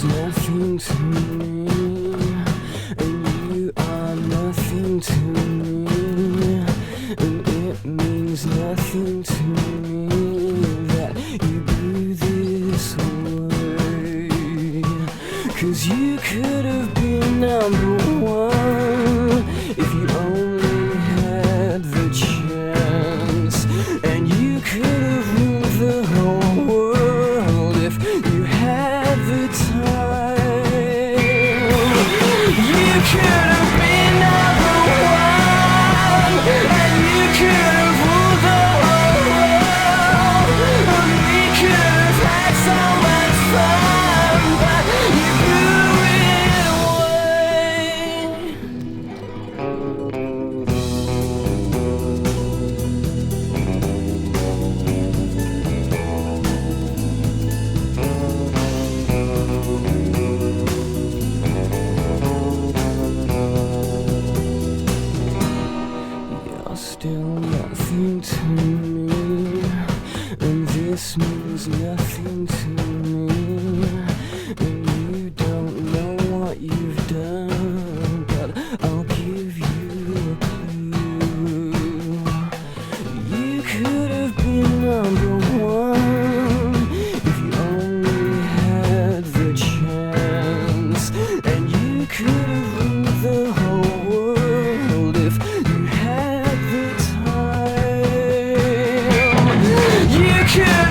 nothing to me, and you are nothing to me, and it means nothing to me that you do this way. 'Cause you could have been number one if you only had the chance, and you could have ruled the whole world if you had the time. You could have been number one, and you could have ruled the whole world, and we could have had so much fun, but you blew it away. You're still nothing to me, and this means nothing to me, and you don't know what you've done, but I'll give you a clue. You could have been number one if you only had the chance, and you could have ruled the whole world if you had the time. You could